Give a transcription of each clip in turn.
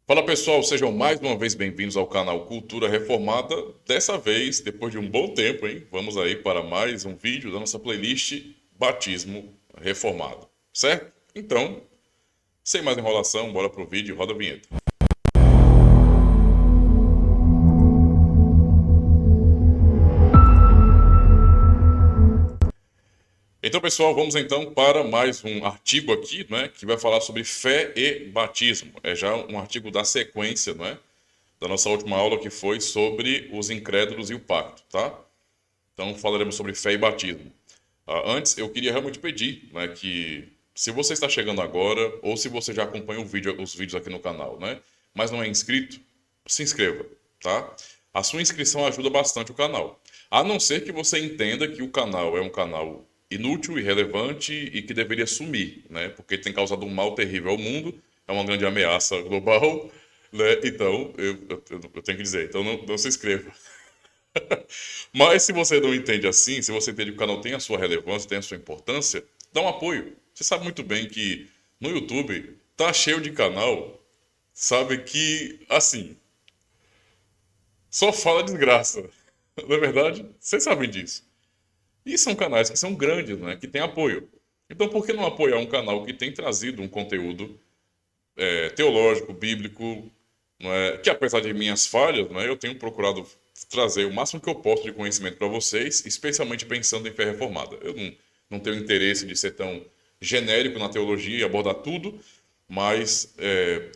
Fala pessoal, sejam mais uma vez bem-vindos ao canal Cultura Reformada. Dessa vez, depois de um bom tempo, hein? Vamos aí para mais um vídeo da nossa playlist Batismo Reformado, certo? Então, sem mais enrolação, bora pro vídeo, roda a vinheta. Então, pessoal, vamos então para mais um artigo aqui, né, que vai falar sobre fé e batismo. É já um artigo da sequência, não é, da nossa última aula que foi sobre os incrédulos e o pacto, tá? Então falaremos sobre fé e batismo. Antes, eu queria realmente pedir, né, que se você está chegando agora ou se você já acompanha os vídeos aqui no canal, né, mas não é inscrito, se inscreva, tá? A sua inscrição ajuda bastante o canal. A não ser que você entenda que o canal é um canal inútil, irrelevante e que deveria sumir, né? Porque tem causado um mal terrível ao mundo, é uma grande ameaça global, né? Então, eu tenho que dizer, então não se inscreva. Mas se você não entende assim, se você entende que o canal tem a sua relevância, tem a sua importância, dá um apoio. Você sabe muito bem que no YouTube tá cheio de canal, sabe que, assim, só fala desgraça. Não é verdade? Vocês sabem disso. E são canais que são grandes, né? Que têm apoio. Então, por que não apoiar um canal que tem trazido um conteúdo teológico, bíblico, não é? Que apesar de minhas falhas, não é? Eu tenho procurado trazer o máximo que eu posso de conhecimento para vocês, especialmente pensando em fé reformada. Eu não tenho interesse de ser tão genérico na teologia e abordar tudo, mas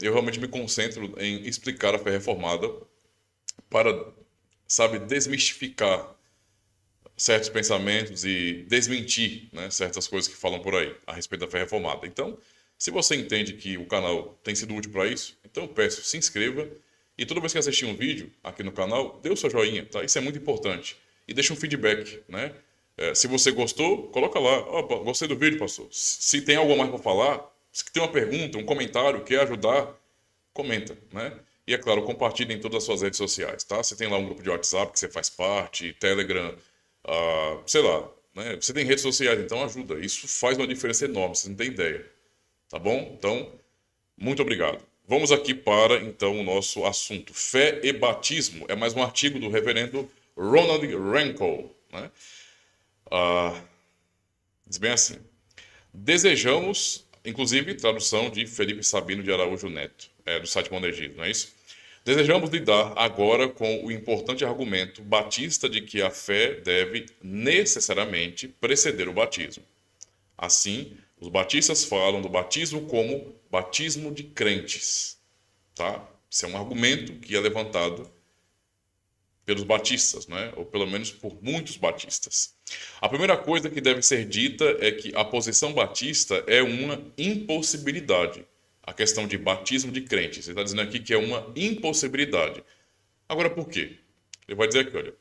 eu realmente me concentro em explicar a fé reformada para, sabe, desmistificar certos pensamentos e desmentir, né, certas coisas que falam por aí a respeito da fé reformada. Então, se você entende que o canal tem sido útil para isso, então eu peço, se inscreva e toda vez que assistir um vídeo aqui no canal, dê o seu joinha, tá? Isso é muito importante. E deixa um feedback, né? Se você gostou, coloca lá. Oh, gostei do vídeo, pastor. Se tem algo mais para falar, se tem uma pergunta, um comentário, quer ajudar, comenta, né? E é claro, compartilhe em todas as suas redes sociais, tá? Você tem lá um grupo de WhatsApp que você faz parte, Telegram, sei lá, né? Você tem redes sociais, então ajuda. Isso faz uma diferença enorme, você não tem ideia, tá bom? Então, muito obrigado. Vamos aqui para, então, o nosso assunto. Fé e batismo. É mais um artigo do reverendo Ronald Rankle, né? Diz bem assim. Desejamos, inclusive, tradução de Felipe Sabino de Araújo Neto, do site Monegismo, não é isso? Desejamos lidar agora com o importante argumento batista de que a fé deve necessariamente preceder o batismo. Assim, os batistas falam do batismo como batismo de crentes, tá? Isso é um argumento que é levantado pelos batistas, né? Ou pelo menos por muitos batistas. A primeira coisa que deve ser dita é que a posição batista é uma impossibilidade. A questão de batismo de crentes. Ele está dizendo aqui que é uma impossibilidade. Agora, por quê? Ele vai dizer aqui, olha.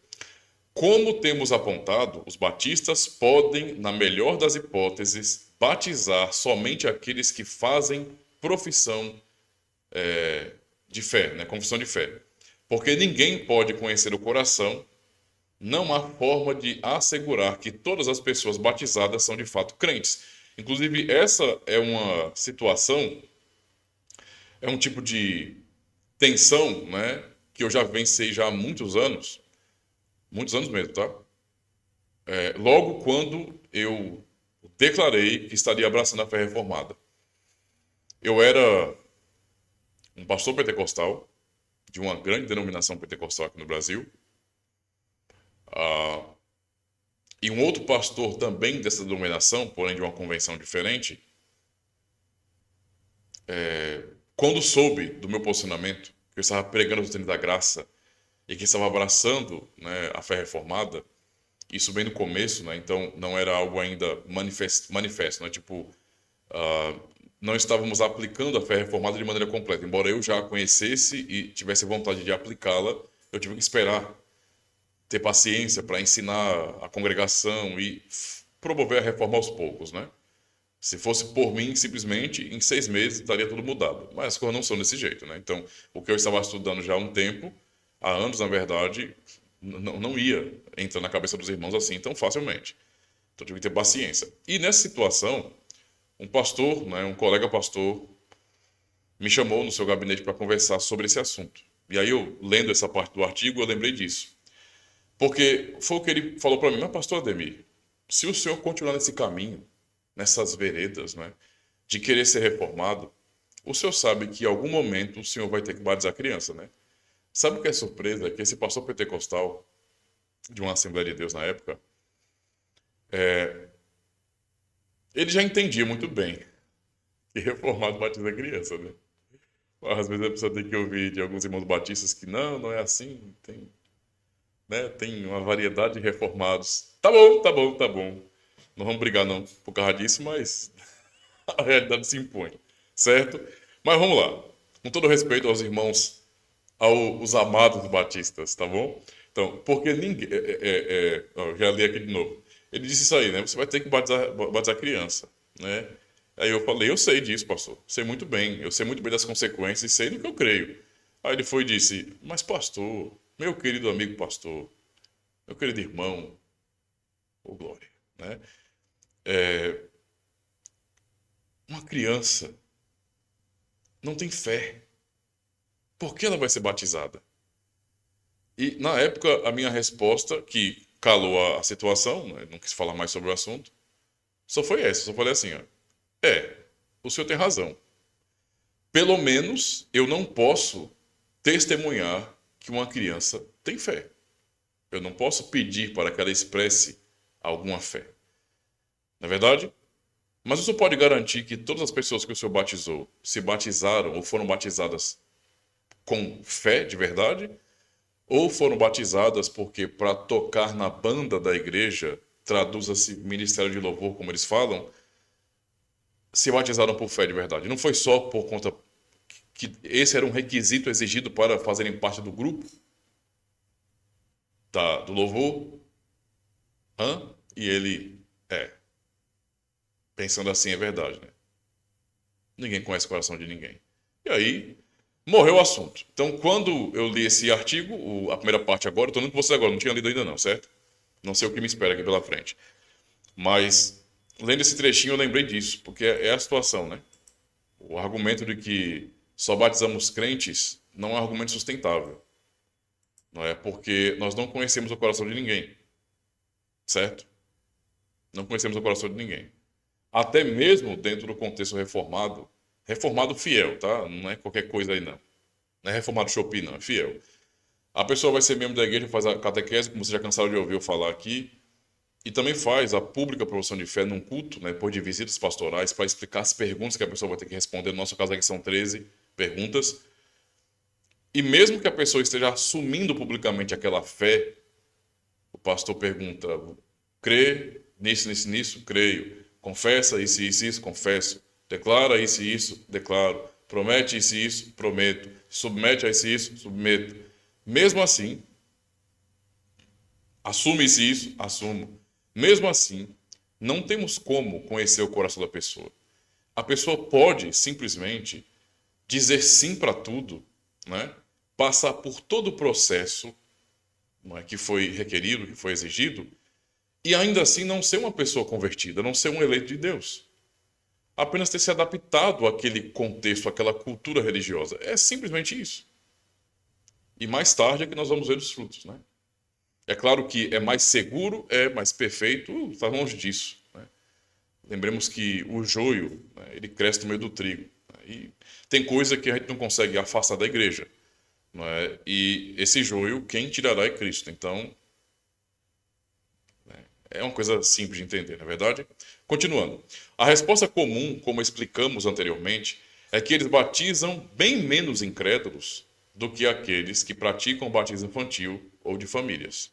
Como temos apontado, os batistas podem, na melhor das hipóteses, batizar somente aqueles que fazem profissão de fé, né? Confissão de fé. Porque ninguém pode conhecer o coração, não há forma de assegurar que todas as pessoas batizadas são de fato crentes. Inclusive, essa é uma situação, é um tipo de tensão, né, que eu já vencei já há muitos anos mesmo, tá? Logo quando eu declarei que estaria abraçando a fé reformada. Eu era um pastor pentecostal, de uma grande denominação pentecostal aqui no Brasil, e um outro pastor também dessa denominação, porém de uma convenção diferente, quando soube do meu posicionamento, que eu estava pregando a doutrina da graça e que estava abraçando, né, a fé reformada, isso bem no começo, né, então não era algo ainda manifesto, né, tipo, não estávamos aplicando a fé reformada de maneira completa. Embora eu já a conhecesse e tivesse vontade de aplicá-la, eu tive que esperar, ter paciência para ensinar a congregação e promover a reforma aos poucos, né? Se fosse por mim, simplesmente, em 6 meses estaria tudo mudado. Mas as coisas não são desse jeito, né? Então, o que eu estava estudando já há um tempo, há anos, na verdade, não ia entrar na cabeça dos irmãos assim tão facilmente. Então, eu tive que ter paciência. E nessa situação, um pastor, né, um colega pastor, me chamou no seu gabinete para conversar sobre esse assunto. E aí eu, lendo essa parte do artigo, eu lembrei disso. Porque foi o que ele falou para mim: mas pastor Ademir, se o senhor continuar nesse caminho, nessas veredas, né, de querer ser reformado, o senhor sabe que em algum momento o senhor vai ter que batizar a criança, né? Sabe o que é surpresa? É que esse pastor pentecostal, de uma Assembleia de Deus na época, ele já entendia muito bem que reformado batiza a criança, né? Às vezes a pessoa tem que ouvir de alguns irmãos batistas que não é assim, tem, né, tem uma variedade de reformados. Tá bom, tá bom, tá bom. Não vamos brigar não por causa disso, mas a realidade se impõe, certo? Mas vamos lá. Com todo respeito aos irmãos, aos amados batistas, tá bom? Então, porque ninguém. Ó, já li aqui de novo. Ele disse isso aí, né? Você vai ter que batizar criança, né? Aí eu falei: eu sei disso, pastor. Sei muito bem. Eu sei muito bem das consequências e sei do que eu creio. Aí ele foi e disse: mas, pastor, meu querido amigo pastor, meu querido irmão, ô glória, né? Uma criança não tem fé. Por que ela vai ser batizada? E na época a minha resposta, que calou a situação, né, não quis falar mais sobre o assunto, só foi essa. Só falei assim: ó, o senhor tem razão. Pelo menos eu não posso testemunhar que uma criança tem fé. Eu não posso pedir para que ela expresse alguma fé. Não é verdade? Mas o senhor pode garantir que todas as pessoas que o senhor batizou se batizaram ou foram batizadas com fé de verdade? Ou foram batizadas porque, para tocar na banda da igreja, traduza-se ministério de louvor, como eles falam, se batizaram por fé de verdade? Não foi só por conta que esse era um requisito exigido para fazerem parte do grupo do louvor? Hã? E ele, pensando assim, é verdade, né? Ninguém conhece o coração de ninguém. E aí, morreu o assunto. Então, quando eu li esse artigo, a primeira parte agora, eu estou lendo com você agora, não tinha lido ainda não, certo? Não sei o que me espera aqui pela frente. Mas, lendo esse trechinho, eu lembrei disso, porque é a situação, né? O argumento de que só batizamos crentes não é um argumento sustentável. Não é porque nós não conhecemos o coração de ninguém, certo? Não conhecemos o coração de ninguém. Até mesmo dentro do contexto reformado, reformado fiel, tá? Não é qualquer coisa aí não. Não é reformado Shopee, não, é fiel. A pessoa vai ser membro da igreja, faz a catequese, como vocês já cansaram de ouvir eu falar aqui, e também faz a pública profissão de fé num culto, né, depois de visitas pastorais, para explicar as perguntas que a pessoa vai ter que responder. No nosso caso aqui são 13 perguntas. E mesmo que a pessoa esteja assumindo publicamente aquela fé, o pastor pergunta: crê nisso, nisso, nisso? Creio. Confessa isso, isso, isso? Confesso. Declara isso e isso? Declaro. Promete isso e isso? Prometo. Submete a isso e isso? Submeto. Mesmo assim, assume isso e isso? Assumo. Mesmo assim, não temos como conhecer o coração da pessoa. A pessoa pode simplesmente dizer sim para tudo, né? Passar por todo o processo, não é, que foi requerido, que foi exigido, e ainda assim não ser uma pessoa convertida, não ser um eleito de Deus. Apenas ter se adaptado àquele contexto, àquela cultura religiosa. É simplesmente isso. E mais tarde é que nós vamos ver os frutos, né? É claro que é mais seguro, é mais perfeito, está longe disso, né? Lembremos que o joio, né, ele cresce no meio do trigo, né? E tem coisa que a gente não consegue afastar da igreja, não é? E esse joio, quem tirará é Cristo. Então, é uma coisa simples de entender, não é verdade? Continuando. A resposta comum, como explicamos anteriormente, é que eles batizam bem menos incrédulos do que aqueles que praticam o batismo infantil ou de famílias.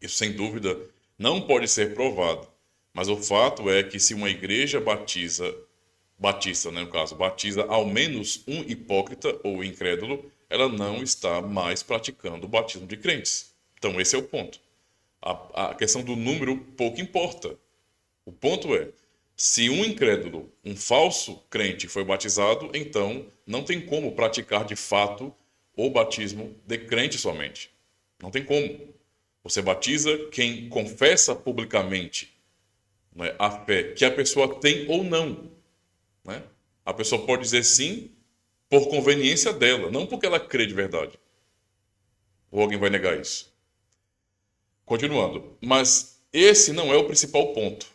Isso, sem dúvida, não pode ser provado, mas o fato é que se uma igreja batista, né, no caso, batiza ao menos um hipócrita ou incrédulo, ela não está mais praticando o batismo de crentes. Então, esse é o ponto. A questão do número pouco importa. O ponto é, se um incrédulo, um falso crente foi batizado, então não tem como praticar de fato o batismo de crente somente. Não tem como. Você batiza quem confessa publicamente, né, a fé que a pessoa tem ou não, né? A pessoa pode dizer sim por conveniência dela, não porque ela crê de verdade. Ou alguém vai negar isso? Continuando. Mas esse não é o principal ponto.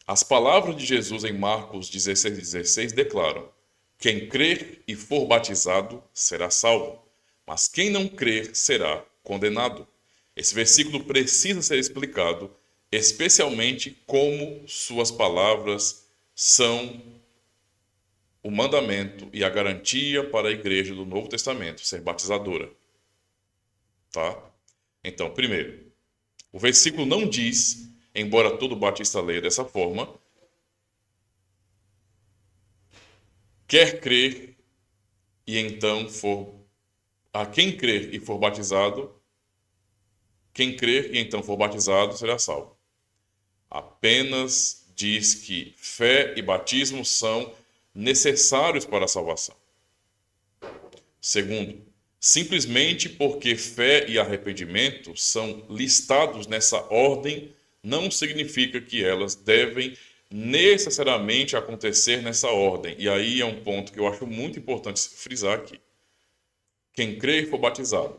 As palavras de Jesus em Marcos 16:16 declaram: quem crer e for batizado será salvo, mas quem não crer será condenado. Esse versículo precisa ser explicado, especialmente como suas palavras são o mandamento e a garantia para a igreja do Novo Testamento ser batizadora. Tá? Então, primeiro, o versículo não diz, embora todo batista leia dessa forma, quer crer e então for a quem crer e for batizado, quem crer e então for batizado será salvo. Apenas diz que fé e batismo são necessários para a salvação. Segundo, simplesmente porque fé e arrependimento são listados nessa ordem, não significa que elas devem necessariamente acontecer nessa ordem. E aí é um ponto que eu acho muito importante frisar aqui. Quem crê e for batizado.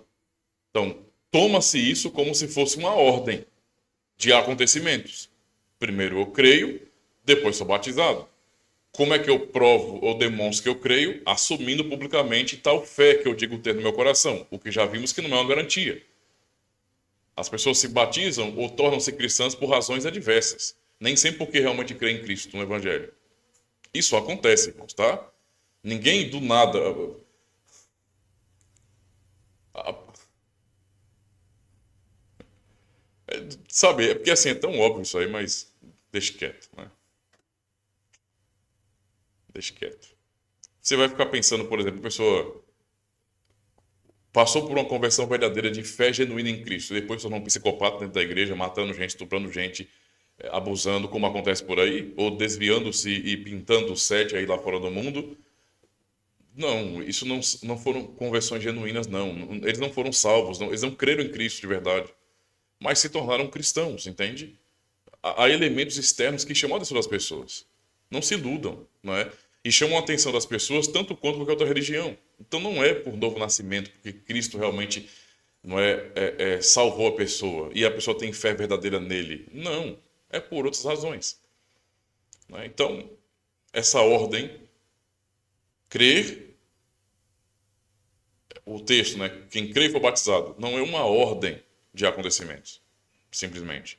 Então, toma-se isso como se fosse uma ordem de acontecimentos. Primeiro eu creio, depois sou batizado. Como é que eu provo ou demonstro que eu creio? Assumindo publicamente tal fé que eu digo ter no meu coração, o que já vimos que não é uma garantia. As pessoas se batizam ou tornam-se cristãs por razões adversas, nem sempre porque realmente creem em Cristo, no Evangelho. Isso acontece, irmãos, tá? Ninguém do nada... Sabe, é porque assim, é tão óbvio isso aí, mas deixa quieto, né? Deixa quieto. Você vai ficar pensando, por exemplo, a pessoa passou por uma conversão verdadeira de fé genuína em Cristo, depois se tornou um psicopata dentro da igreja, matando gente, estuprando gente, abusando, como acontece por aí, ou desviando-se e pintando o sete aí lá fora do mundo. Não, isso não foram conversões genuínas, não. Eles não foram salvos, não. Eles não creram em Cristo de verdade, mas se tornaram cristãos, entende? Há elementos externos que chamam a atenção das pessoas. Não se iludam, não é? E chamam a atenção das pessoas tanto quanto qualquer outra religião. Então não é por novo nascimento, porque Cristo realmente não salvou a pessoa e a pessoa tem fé verdadeira nele. Não, é por outras razões. Não é? Então, essa ordem, crer, o texto, né? Quem crê e for batizado, não é uma ordem de acontecimentos, simplesmente.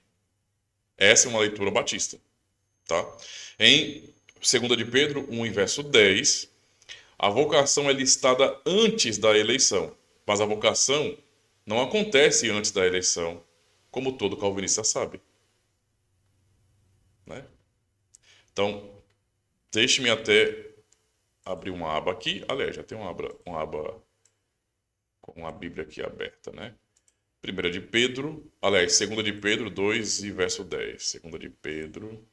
Essa é uma leitura batista. Tá? Em 2 de Pedro 1, verso 10, a vocação é listada antes da eleição, mas a vocação não acontece antes da eleição, como todo calvinista sabe. Né? Então, deixe-me até abrir uma aba aqui. Aliás, já tem uma aba com a Bíblia aqui aberta, né? 1 de Pedro, aliás, 2 de Pedro 2 e verso 10. 2 de Pedro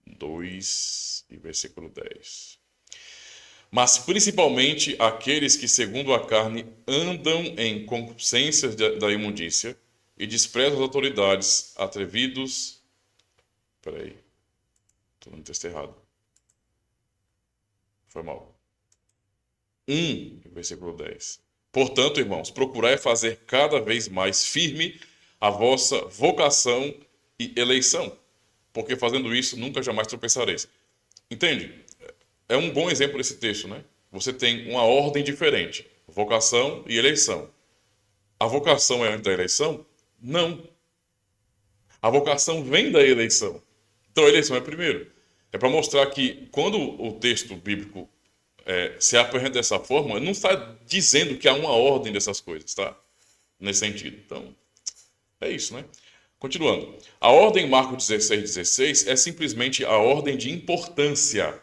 2 e versículo 10. Mas principalmente aqueles que, segundo a carne, andam em concupiscências da imundícia e desprezam as autoridades, atrevidos... Peraí, estou no texto errado. Foi mal. 1, versículo 10. Portanto, irmãos, procurai fazer cada vez mais firme a vossa vocação e eleição, porque fazendo isso nunca jamais tropeçareis. Entende? É um bom exemplo esse texto, né? Você tem uma ordem diferente, vocação e eleição. A vocação é antes da eleição? Não. A vocação vem da eleição. Então a eleição é primeiro. É para mostrar que quando o texto bíblico se apresenta dessa forma, não está dizendo que há uma ordem dessas coisas, tá? Nesse sentido. Então, é isso, né? Continuando. A ordem Marcos 16:16 é simplesmente a ordem de importância.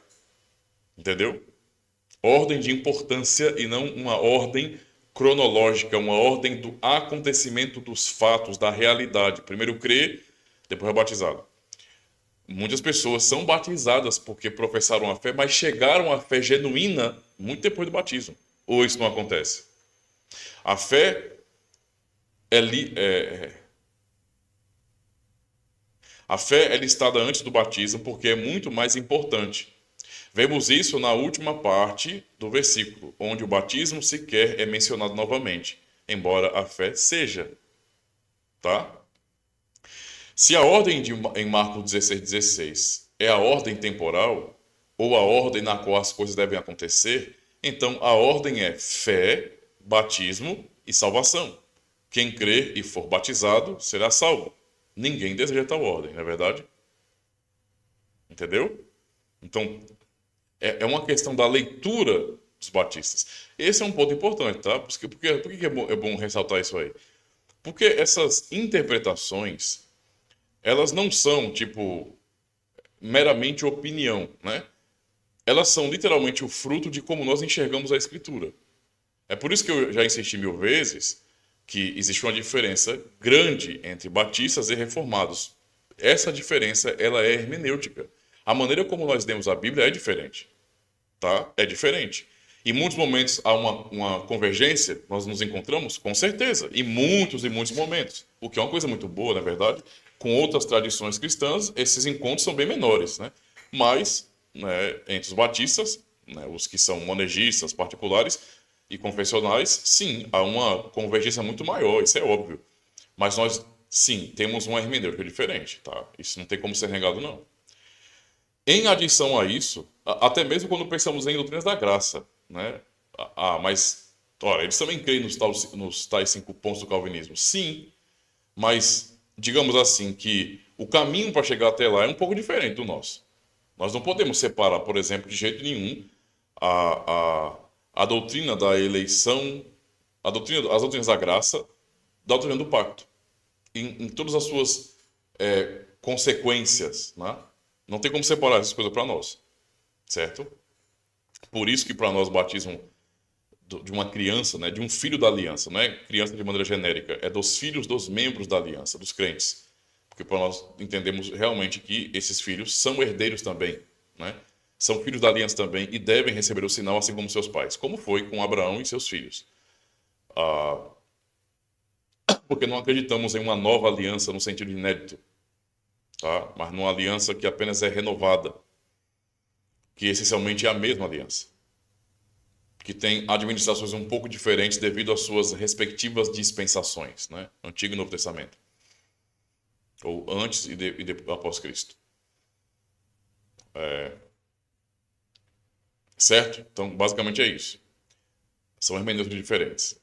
Entendeu? Ordem de importância e não uma ordem cronológica, uma ordem do acontecimento dos fatos, da realidade. Primeiro crê, depois é batizado. Muitas pessoas são batizadas porque professaram a fé, mas chegaram à fé genuína muito depois do batismo. Ou isso não acontece? A fé a fé é listada antes do batismo porque é muito mais importante. Vemos isso na última parte do versículo, onde o batismo sequer é mencionado novamente, embora a fé seja, tá? Se a ordem em Marcos 16,16 é a ordem temporal, ou a ordem na qual as coisas devem acontecer, então a ordem é fé, batismo e salvação. Quem crer e for batizado será salvo. Ninguém deseja tal ordem, não é verdade? Entendeu? Então, é uma questão da leitura dos batistas. Esse é um ponto importante, tá? Por que é bom ressaltar isso aí? Porque essas interpretações, elas não são, tipo, meramente opinião, né? Elas são literalmente o fruto de como nós enxergamos a Escritura. É por isso que eu já insisti 1000 vezes que existe uma diferença grande entre batistas e reformados. Essa diferença, ela é hermenêutica. A maneira como nós lemos a Bíblia é diferente, tá? É diferente. Em muitos momentos há uma convergência, nós nos encontramos, com certeza, em muitos e muitos momentos, o que é uma coisa muito boa, na verdade. Com outras tradições cristãs, esses encontros são bem menores, né? Mas, né, entre os batistas, né, os que são monegistas particulares e confessionais, sim, há uma convergência muito maior, isso é óbvio. Mas nós, sim, temos uma hermenêutica diferente, tá? Isso não tem como ser negado, não. Em adição a isso, até mesmo quando pensamos em doutrinas da graça, né? Mas, ora, eles também creem nos tais 5 pontos do calvinismo. Sim, mas digamos assim que o caminho para chegar até lá é um pouco diferente do nosso. Nós não podemos separar, por exemplo, de jeito nenhum a, a doutrina da eleição, as doutrinas da graça, da doutrina do pacto, em todas as suas consequências, né? Não tem como separar essas coisas para nós, certo? Por isso que para nós o batismo de uma criança, né, de um filho da aliança, não é criança de maneira genérica, é dos filhos dos membros da aliança, dos crentes. Porque para nós entendemos realmente que esses filhos são herdeiros também, né? São filhos da aliança também e devem receber o sinal assim como seus pais, como foi com Abraão e seus filhos. Porque não acreditamos em uma nova aliança no sentido inédito, tá? Mas numa aliança que apenas é renovada, que essencialmente é a mesma aliança, que tem administrações um pouco diferentes devido às suas respectivas dispensações, né? Antigo e Novo Testamento, ou antes após Cristo. Certo? Então, basicamente é isso. São hermenêuticas diferentes.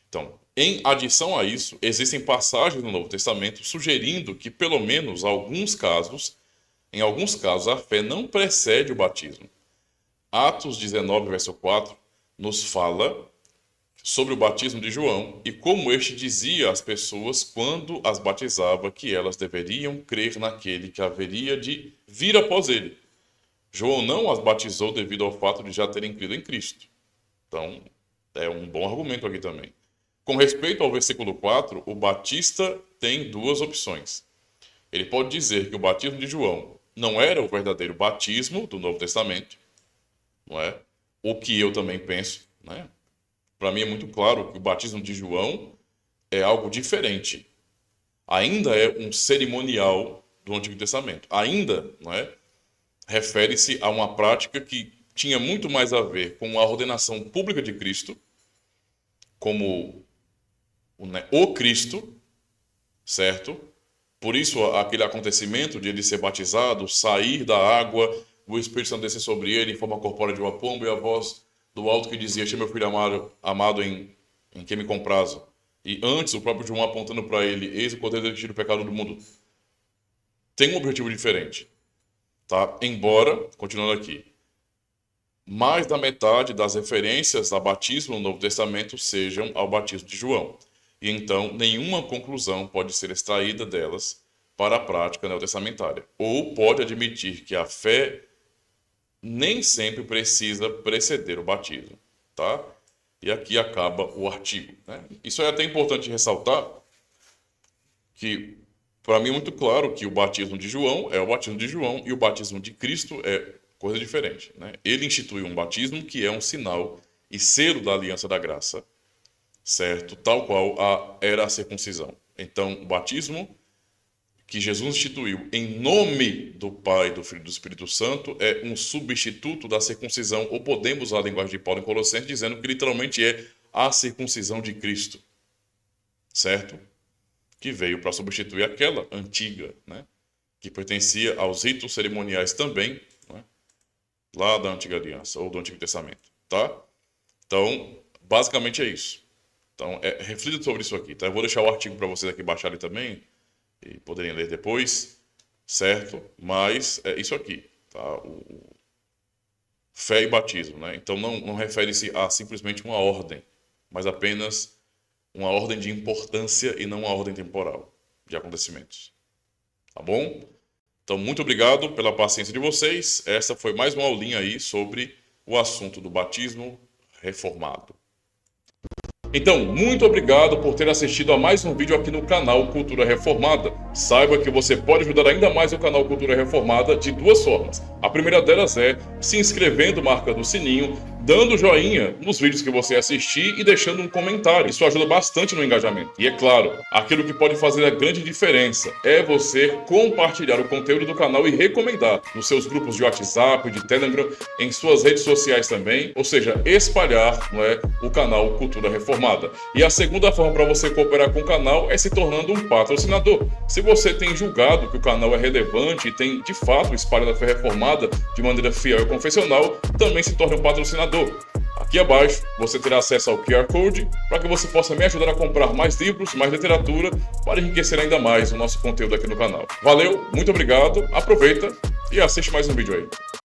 Então, em adição a isso, existem passagens no Novo Testamento sugerindo que, pelo menos em alguns casos, a fé não precede o batismo. Atos 19, verso 4, nos fala sobre o batismo de João e como este dizia às pessoas quando as batizava que elas deveriam crer naquele que haveria de vir após ele. João não as batizou devido ao fato de já terem crido em Cristo. Então, é um bom argumento aqui também. Com respeito ao versículo 4, o batista tem duas opções. Ele pode dizer que o batismo de João não era o verdadeiro batismo do Novo Testamento, não é? O que eu também penso, né? Para mim é muito claro que o batismo de João é algo diferente. Ainda é um cerimonial do Antigo Testamento. Ainda, não é? Refere-se a uma prática que tinha muito mais a ver com a ordenação pública de Cristo, como o Cristo, certo? Por isso, aquele acontecimento de ele ser batizado, sair da água, o Espírito Santo descer sobre ele em forma corpórea de uma pomba e a voz do alto que dizia: "Este é meu filho amado em quem me comprazo." E antes, o próprio João apontando para ele: "Eis o Cordeiro que tira o pecado do mundo." Tem um objetivo diferente, tá? Embora, continuando aqui, mais da metade das referências a batismo no Novo Testamento sejam ao batismo de João. E então, nenhuma conclusão pode ser extraída delas para a prática neotestamentária. Ou pode admitir que a fé nem sempre precisa preceder o batismo, tá? E aqui acaba o artigo, né? Isso é até importante ressaltar, que para mim é muito claro que o batismo de João é o batismo de João e o batismo de Cristo é coisa diferente, né? Ele instituiu um batismo que é um sinal e selo da aliança da graça, certo? Tal qual era a circuncisão. Então, o batismo que Jesus instituiu em nome do Pai, do Filho e do Espírito Santo é um substituto da circuncisão, ou podemos usar a linguagem de Paulo em Colossenses, dizendo que literalmente é a circuncisão de Cristo, certo? Que veio para substituir aquela antiga, né? Que pertencia aos ritos cerimoniais também, né? Lá da Antiga Aliança, ou do Antigo Testamento, tá? Então, basicamente é isso. Então, reflita sobre isso aqui, tá? Eu vou deixar o artigo para vocês aqui baixarem também, e poderem ler depois, certo? Mas é isso aqui, tá? Fé e batismo, né? Então não refere-se a simplesmente uma ordem, mas apenas uma ordem de importância e não uma ordem temporal de acontecimentos. Tá bom? Então, muito obrigado pela paciência de vocês. Essa foi mais uma aulinha aí sobre o assunto do batismo reformado. Então, muito obrigado por ter assistido a mais um vídeo aqui no canal Cultura Reformada. Saiba que você pode ajudar ainda mais o canal Cultura Reformada de duas formas. A primeira delas é se inscrevendo, marcando o sininho, dando joinha nos vídeos que você assistir e deixando um comentário. Isso ajuda bastante no engajamento. E é claro, aquilo que pode fazer a grande diferença é você compartilhar o conteúdo do canal e recomendar nos seus grupos de WhatsApp, de Telegram, em suas redes sociais também, ou seja, espalhar, não é, o canal Cultura Reformada. E a segunda forma para você cooperar com o canal é se tornando um patrocinador. Se você tem julgado que o canal é relevante e tem, de fato, espalhado a fé reformada de maneira fiel e confessional, também se torne um patrocinador. Aqui abaixo você terá acesso ao QR Code para que você possa me ajudar a comprar mais livros, mais literatura, para enriquecer ainda mais o nosso conteúdo aqui no canal. Valeu, muito obrigado, aproveita e assiste mais um vídeo aí.